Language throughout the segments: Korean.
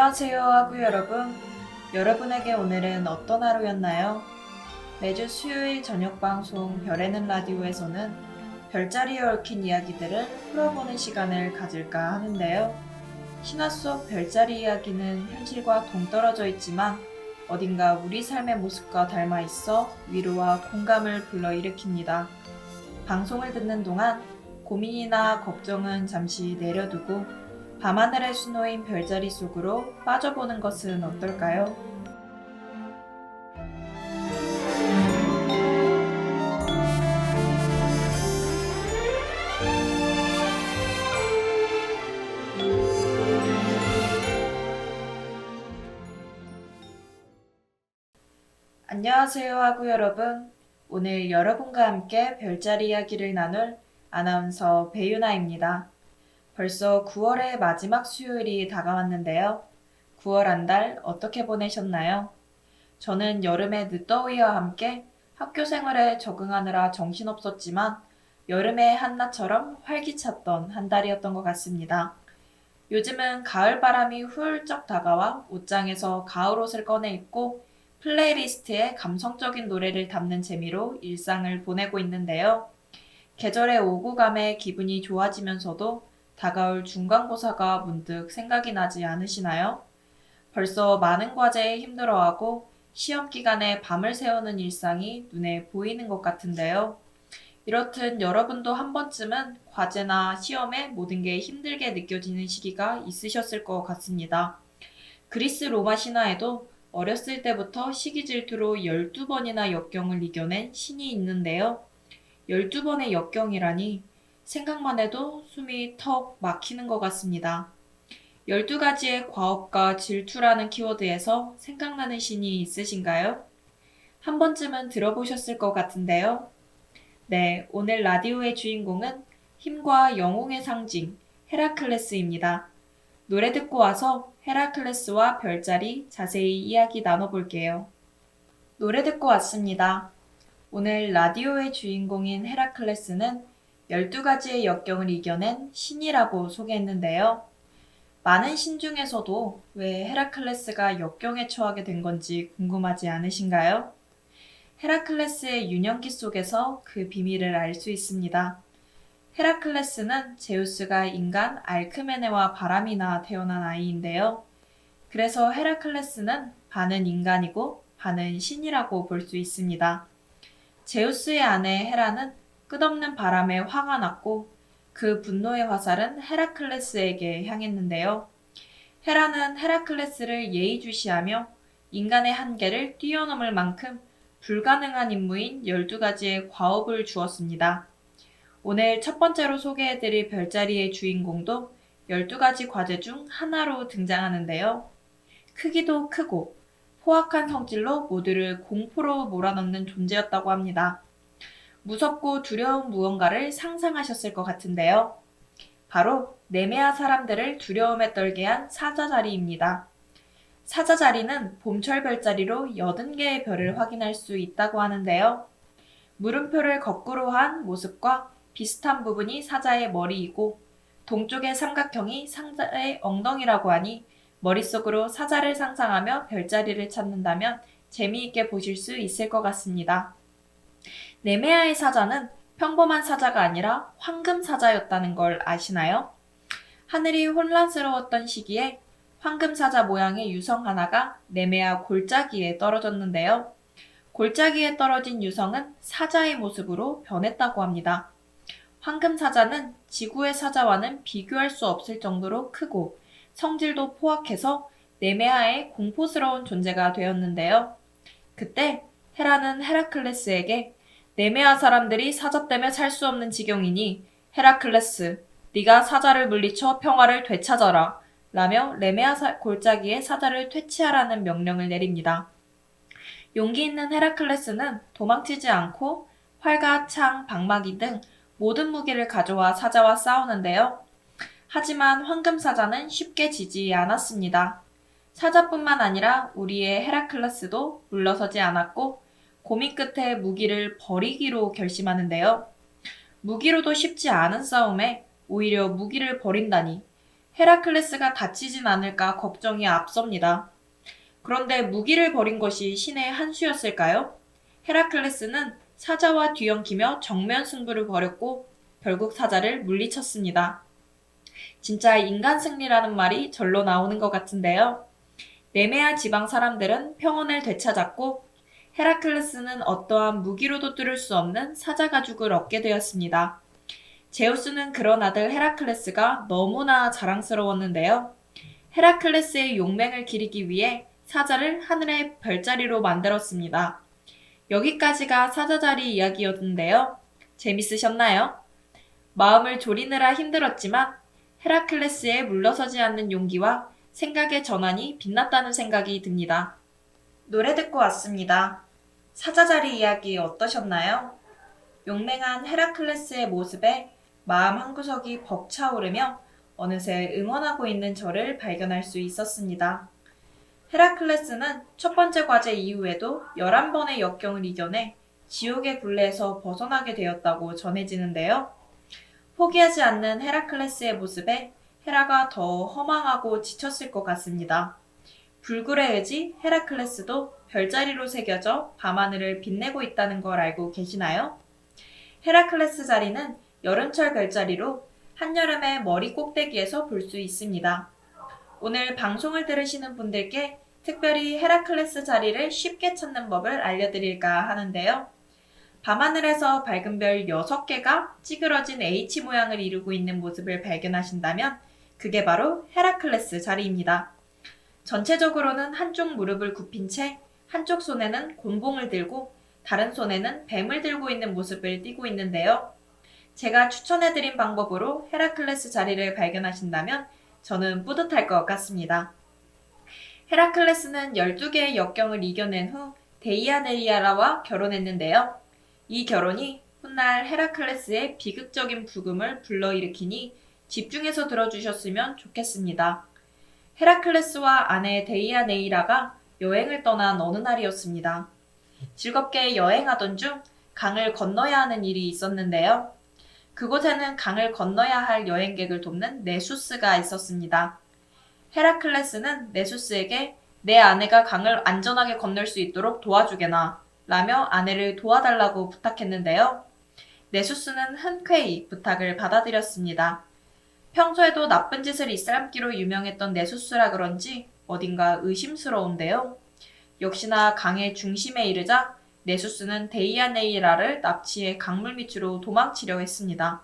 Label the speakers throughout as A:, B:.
A: 안녕하세요 하구 여러분. 여러분에게 오늘은 어떤 하루였나요? 매주 수요일 저녁 방송 별에는 라디오에서는 별자리에 얽힌 이야기들을 풀어보는 시간을 가질까 하는데요. 신화 속 별자리 이야기는 현실과 동떨어져 있지만 어딘가 우리 삶의 모습과 닮아 있어 위로와 공감을 불러일으킵니다. 방송을 듣는 동안 고민이나 걱정은 잠시 내려두고 밤하늘에 수놓인 별자리 속으로 빠져보는 것은 어떨까요? 안녕하세요 하구 여러분. 오늘 여러분과 함께 별자리 이야기를 나눌 아나운서 배유나입니다. 벌써 9월의 마지막 수요일이 다가왔는데요. 9월 한 달 어떻게 보내셨나요? 저는 여름의 늦더위와 함께 학교 생활에 적응하느라 정신없었지만 여름의 한낮처럼 활기찼던 한 달이었던 것 같습니다. 요즘은 가을 바람이 훌쩍 다가와 옷장에서 가을 옷을 꺼내 입고 플레이리스트에 감성적인 노래를 담는 재미로 일상을 보내고 있는데요. 계절의 오고감에 기분이 좋아지면서도 다가올 중간고사가 문득 생각이 나지 않으시나요? 벌써 많은 과제에 힘들어하고 시험 기간에 밤을 새우는 일상이 눈에 보이는 것 같은데요. 이렇듯 여러분도 한 번쯤은 과제나 시험에 모든 게 힘들게 느껴지는 시기가 있으셨을 것 같습니다. 그리스 로마 신화에도 어렸을 때부터 시기 질투로 12번이나 역경을 이겨낸 신이 있는데요. 12번의 역경이라니 생각만 해도 숨이 턱 막히는 것 같습니다. 12가지의 과업과 질투라는 키워드에서 생각나는 신이 있으신가요? 한 번쯤은 들어보셨을 것 같은데요. 네, 오늘 라디오의 주인공은 힘과 영웅의 상징, 헤라클레스입니다. 노래 듣고 와서 헤라클레스와 별자리 자세히 이야기 나눠볼게요. 노래 듣고 왔습니다. 오늘 라디오의 주인공인 헤라클레스는 12가지의 역경을 이겨낸 신이라고 소개했는데요. 많은 신 중에서도 왜 헤라클레스가 역경에 처하게 된 건지 궁금하지 않으신가요? 헤라클레스의 유년기 속에서 그 비밀을 알 수 있습니다. 헤라클레스는 제우스가 인간 알크메네와 바람이나 태어난 아이인데요. 그래서 헤라클레스는 반은 인간이고 반은 신이라고 볼 수 있습니다. 제우스의 아내 헤라는 끝없는 바람에 화가 났고 그 분노의 화살은 헤라클레스에게 향했는데요. 헤라는 헤라클레스를 예의주시하며 인간의 한계를 뛰어넘을 만큼 불가능한 임무인 12가지의 과업을 주었습니다. 오늘 첫 번째로 소개해드릴 별자리의 주인공도 12가지 과제 중 하나로 등장하는데요. 크기도 크고 포악한 성질로 모두를 공포로 몰아넣는 존재였다고 합니다. 무섭고 두려운 무언가를 상상하셨을 것 같은데요. 바로 네메아 사람들을 두려움에 떨게 한 사자자리입니다. 사자자리는 봄철 별자리로 80개의 별을 확인할 수 있다고 하는데요. 물음표를 거꾸로 한 모습과 비슷한 부분이 사자의 머리이고 동쪽의 삼각형이 사자의 엉덩이라고 하니 머릿속으로 사자를 상상하며 별자리를 찾는다면 재미있게 보실 수 있을 것 같습니다. 네메아의 사자는 평범한 사자가 아니라 황금 사자였다는 걸 아시나요? 하늘이 혼란스러웠던 시기에 황금 사자 모양의 유성 하나가 네메아 골짜기에 떨어졌는데요. 골짜기에 떨어진 유성은 사자의 모습으로 변했다고 합니다. 황금 사자는 지구의 사자와는 비교할 수 없을 정도로 크고 성질도 포악해서 네메아의 공포스러운 존재가 되었는데요. 그때 헤라는 헤라클레스에게 네메아 사람들이 사자 때문에 살 수 없는 지경이니 헤라클레스, 네가 사자를 물리쳐 평화를 되찾아라 라며 네메아 골짜기에 사자를 퇴치하라는 명령을 내립니다. 용기 있는 헤라클레스는 도망치지 않고 활과 창, 방마기 등 모든 무기를 가져와 사자와 싸우는데요. 하지만 황금사자는 쉽게 지지 않았습니다. 사자뿐만 아니라 우리의 헤라클레스도 물러서지 않았고 고민 끝에 무기를 버리기로 결심하는데요. 무기로도 쉽지 않은 싸움에 오히려 무기를 버린다니 헤라클레스가 다치진 않을까 걱정이 앞섭니다. 그런데 무기를 버린 것이 신의 한 수였을까요? 헤라클레스는 사자와 뒤엉키며 정면 승부를 벌였고 결국 사자를 물리쳤습니다. 진짜 인간 승리라는 말이 절로 나오는 것 같은데요. 네메아 지방 사람들은 평온을 되찾았고 헤라클레스는 어떠한 무기로도 뚫을 수 없는 사자 가죽을 얻게 되었습니다. 제우스는 그런 아들 헤라클레스가 너무나 자랑스러웠는데요. 헤라클레스의 용맹을 기리기 위해 사자를 하늘의 별자리로 만들었습니다. 여기까지가 사자자리 이야기였는데요. 재밌으셨나요? 마음을 졸이느라 힘들었지만 헤라클레스의 물러서지 않는 용기와 생각의 전환이 빛났다는 생각이 듭니다. 노래 듣고 왔습니다. 사자자리 이야기 어떠셨나요? 용맹한 헤라클레스의 모습에 마음 한구석이 벅차오르며 어느새 응원하고 있는 저를 발견할 수 있었습니다. 헤라클레스는 첫 번째 과제 이후에도 11번의 역경을 이겨내 지옥의 굴레에서 벗어나게 되었다고 전해지는데요. 포기하지 않는 헤라클레스의 모습에 헤라가 더 허망하고 지쳤을 것 같습니다. 불굴의 의지 헤라클레스도 별자리로 새겨져 밤하늘을 빛내고 있다는 걸 알고 계시나요? 헤라클레스 자리는 여름철 별자리로 한여름의 머리 꼭대기에서 볼 수 있습니다. 오늘 방송을 들으시는 분들께 특별히 헤라클레스 자리를 쉽게 찾는 법을 알려드릴까 하는데요. 밤하늘에서 밝은 별 6개가 찌그러진 H 모양을 이루고 있는 모습을 발견하신다면 그게 바로 헤라클레스 자리입니다. 전체적으로는 한쪽 무릎을 굽힌 채 한쪽 손에는 곤봉을 들고 다른 손에는 뱀을 들고 있는 모습을 띠고 있는데요. 제가 추천해드린 방법으로 헤라클레스 자리를 발견하신다면 저는 뿌듯할 것 같습니다. 헤라클레스는 12개의 역경을 이겨낸 후 데이아네이라와 결혼했는데요. 이 결혼이 훗날 헤라클레스의 비극적인 부금을 불러일으키니 집중해서 들어주셨으면 좋겠습니다. 헤라클레스와 아내 데이아네이라가 여행을 떠난 어느 날이었습니다. 즐겁게 여행하던 중 강을 건너야 하는 일이 있었는데요. 그곳에는 강을 건너야 할 여행객을 돕는 네수스가 있었습니다. 헤라클레스는 네수스에게 내 아내가 강을 안전하게 건널 수 있도록 도와주게나 라며 아내를 도와달라고 부탁했는데요. 네수스는 흔쾌히 부탁을 받아들였습니다. 평소에도 나쁜 짓을 일삼기로 유명했던 네수스라 그런지 어딘가 의심스러운데요. 역시나 강의 중심에 이르자 네수스는 데이아네이라를 납치해 강물 밑으로 도망치려 했습니다.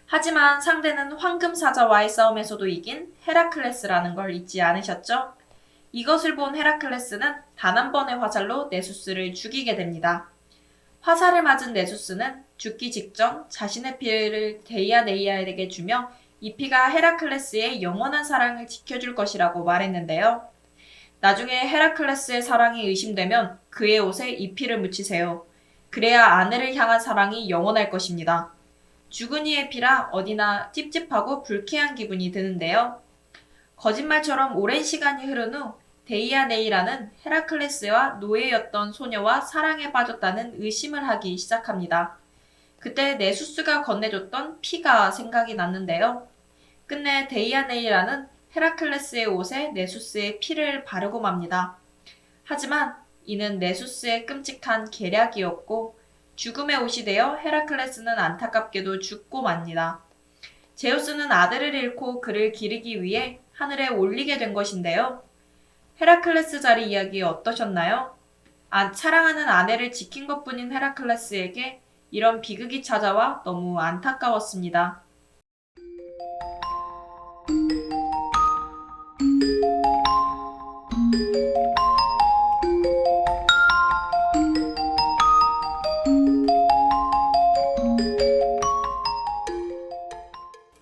A: 하지만 상대는 황금사자와의 싸움에서도 이긴 헤라클레스라는 걸 잊지 않으셨죠? 이것을 본 헤라클레스는 단 한 번의 화살로 네수스를 죽이게 됩니다. 화살을 맞은 네수스는 죽기 직전 자신의 피를 데이아네이아에게 주며 이 피가 헤라클레스의 영원한 사랑을 지켜줄 것이라고 말했는데요. 나중에 헤라클레스의 사랑이 의심되면 그의 옷에 이 피를 묻히세요. 그래야 아내를 향한 사랑이 영원할 것입니다. 죽은 이의 피라 어디나 찝찝하고 불쾌한 기분이 드는데요. 거짓말처럼 오랜 시간이 흐른 후 데이아네이라는 헤라클레스와 노예였던 소녀와 사랑에 빠졌다는 의심을 하기 시작합니다. 그때 네수스가 건네줬던 피가 생각이 났는데요. 끝내 데이아네이라는 헤라클레스의 옷에 네수스의 피를 바르고 맙니다. 하지만 이는 네수스의 끔찍한 계략이었고 죽음의 옷이 되어 헤라클레스는 안타깝게도 죽고 맙니다. 제우스는 아들을 잃고 그를 기르기 위해 하늘에 올리게 된 것인데요. 헤라클레스 자리 이야기 어떠셨나요? 사랑하는 아내를 지킨 것뿐인 헤라클레스에게 이런 비극이 찾아와 너무 안타까웠습니다.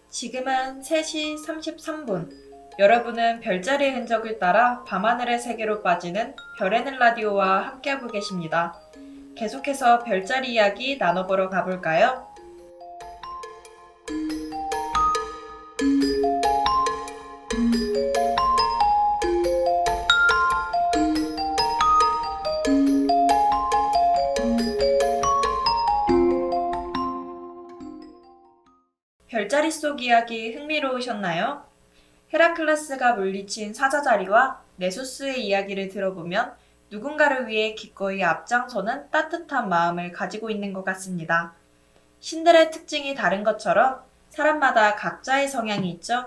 A: 지금은 3시 33분. 여러분은 별자리의 흔적을 따라 밤하늘의 세계로 빠지는 별에는 라디오와 함께하고 계십니다. 계속해서 별자리 이야기 나눠보러 가볼까요? 별자리 속 이야기 흥미로우셨나요? 헤라클레스가 물리친 사자자리와 네소스의 이야기를 들어보면 누군가를 위해 기꺼이 앞장서는 따뜻한 마음을 가지고 있는 것 같습니다. 신들의 특징이 다른 것처럼 사람마다 각자의 성향이 있죠.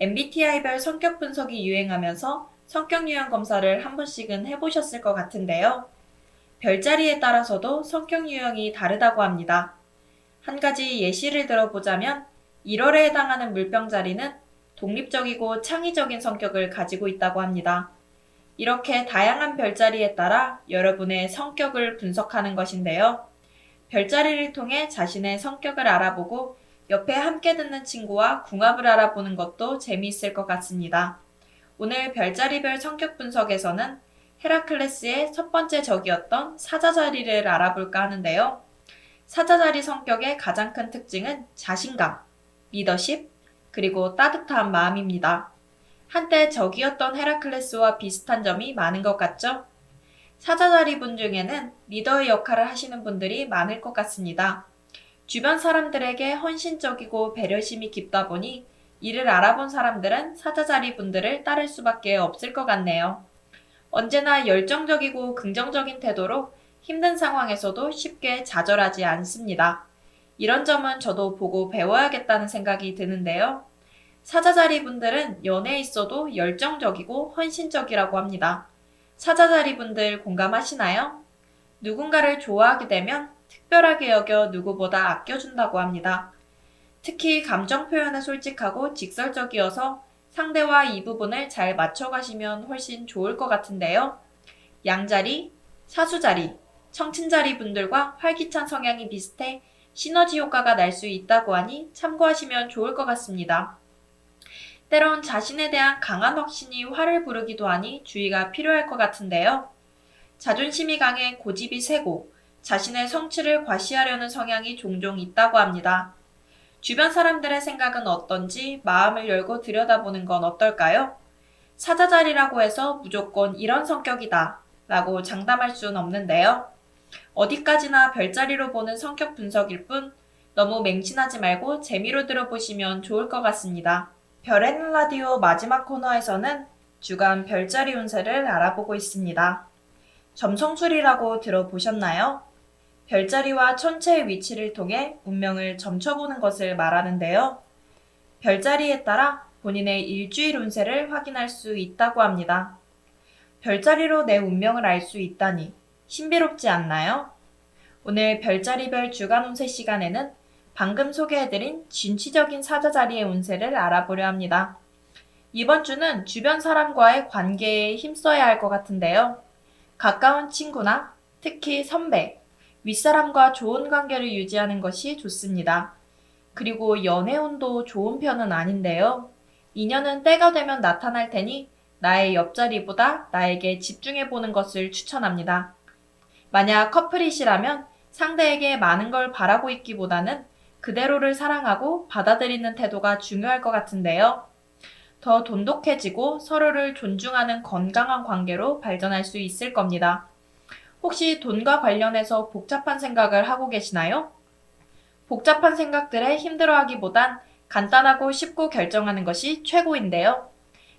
A: MBTI별 성격 분석이 유행하면서 성격 유형 검사를 한 번씩은 해보셨을 것 같은데요. 별자리에 따라서도 성격 유형이 다르다고 합니다. 한 가지 예시를 들어보자면 1월에 해당하는 물병자리는 독립적이고 창의적인 성격을 가지고 있다고 합니다. 이렇게 다양한 별자리에 따라 여러분의 성격을 분석하는 것인데요. 별자리를 통해 자신의 성격을 알아보고 옆에 함께 듣는 친구와 궁합을 알아보는 것도 재미있을 것 같습니다. 오늘 별자리별 성격 분석에서는 헤라클레스의 첫 번째 적이었던 사자자리를 알아볼까 하는데요. 사자자리 성격의 가장 큰 특징은 자신감, 리더십, 그리고 따뜻한 마음입니다. 한때 적이었던 헤라클레스와 비슷한 점이 많은 것 같죠? 사자자리 분 중에는 리더의 역할을 하시는 분들이 많을 것 같습니다. 주변 사람들에게 헌신적이고 배려심이 깊다 보니 이를 알아본 사람들은 사자자리 분들을 따를 수밖에 없을 것 같네요. 언제나 열정적이고 긍정적인 태도로 힘든 상황에서도 쉽게 좌절하지 않습니다. 이런 점은 저도 보고 배워야겠다는 생각이 드는데요. 사자자리 분들은 연애에 있어도 열정적이고 헌신적이라고 합니다. 사자자리 분들 공감하시나요? 누군가를 좋아하게 되면 특별하게 여겨 누구보다 아껴준다고 합니다. 특히 감정 표현에 솔직하고 직설적이어서 상대와 이 부분을 잘 맞춰가시면 훨씬 좋을 것 같은데요. 양자리, 사수자리, 청친자리 분들과 활기찬 성향이 비슷해 시너지 효과가 날 수 있다고 하니 참고하시면 좋을 것 같습니다. 때론 자신에 대한 강한 확신이 화를 부르기도 하니 주의가 필요할 것 같은데요. 자존심이 강해 고집이 세고 자신의 성취를 과시하려는 성향이 종종 있다고 합니다. 주변 사람들의 생각은 어떤지 마음을 열고 들여다보는 건 어떨까요? 사자자리라고 해서 무조건 이런 성격이다 라고 장담할 수는 없는데요. 어디까지나 별자리로 보는 성격 분석일 뿐 너무 맹신하지 말고 재미로 들어보시면 좋을 것 같습니다. 별에는 라디오 마지막 코너에서는 주간 별자리 운세를 알아보고 있습니다. 점성술이라고 들어보셨나요? 별자리와 천체의 위치를 통해 운명을 점쳐보는 것을 말하는데요. 별자리에 따라 본인의 일주일 운세를 확인할 수 있다고 합니다. 별자리로 내 운명을 알 수 있다니 신비롭지 않나요? 오늘 별자리별 주간 운세 시간에는 방금 소개해드린 진취적인 사자자리의 운세를 알아보려 합니다. 이번 주는 주변 사람과의 관계에 힘써야 할 것 같은데요. 가까운 친구나 특히 선배, 윗사람과 좋은 관계를 유지하는 것이 좋습니다. 그리고 연애운도 좋은 편은 아닌데요. 인연은 때가 되면 나타날 테니 나의 옆자리보다 나에게 집중해보는 것을 추천합니다. 만약 커플이시라면 상대에게 많은 걸 바라고 있기보다는 그대로를 사랑하고 받아들이는 태도가 중요할 것 같은데요. 더 돈독해지고 서로를 존중하는 건강한 관계로 발전할 수 있을 겁니다. 혹시 돈과 관련해서 복잡한 생각을 하고 계시나요? 복잡한 생각들에 힘들어하기보단 간단하고 쉽고 결정하는 것이 최고인데요.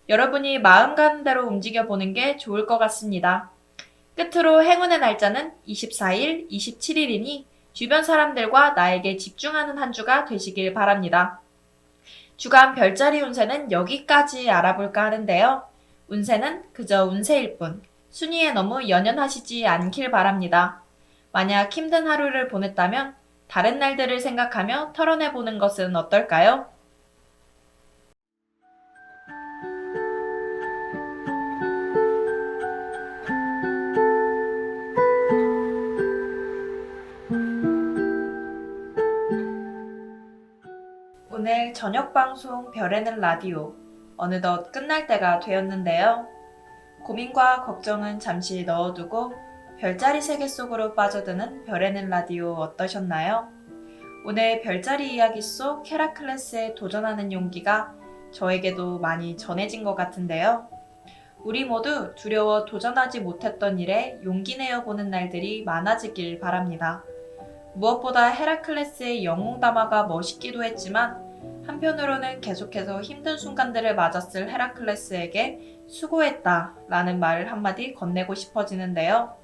A: 여러분이 마음 가는 대로 움직여보는 게 좋을 것 같습니다. 끝으로 행운의 날짜는 24일, 27일이니 주변 사람들과 나에게 집중하는 한 주가 되시길 바랍니다. 주간 별자리 운세는 여기까지 알아볼까 하는데요. 운세는 그저 운세일 뿐 순위에 너무 연연하시지 않길 바랍니다. 만약 힘든 하루를 보냈다면 다른 날들을 생각하며 털어내보는 것은 어떨까요? 오늘 저녁 방송 별에는 라디오 어느덧 끝날 때가 되었는데요. 고민과 걱정은 잠시 넣어두고 별자리 세계 속으로 빠져드는 별에는 라디오 어떠셨나요? 오늘 별자리 이야기 속 헤라클레스에 도전하는 용기가 저에게도 많이 전해진 것 같은데요. 우리 모두 두려워 도전하지 못했던 일에 용기 내어보는 날들이 많아지길 바랍니다. 무엇보다 헤라클레스의 영웅담화가 멋있기도 했지만 한편으로는 계속해서 힘든 순간들을 맞았을 헤라클레스에게 수고했다 라는 말을 한마디 건네고 싶어지는데요.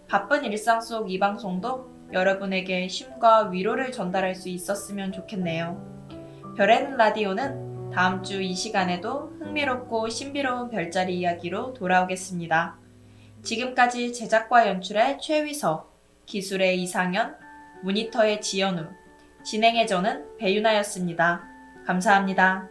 A: 바쁜 일상 속 이 방송도 여러분에게 쉼과 위로를 전달할 수 있었으면 좋겠네요. 별에는 라디오는 다음 주 이 시간에도 흥미롭고 신비로운 별자리 이야기로 돌아오겠습니다. 지금까지 제작과 연출의 최위서, 기술의 이상현, 모니터의 지연우, 진행의 저는 배유나였습니다. 감사합니다.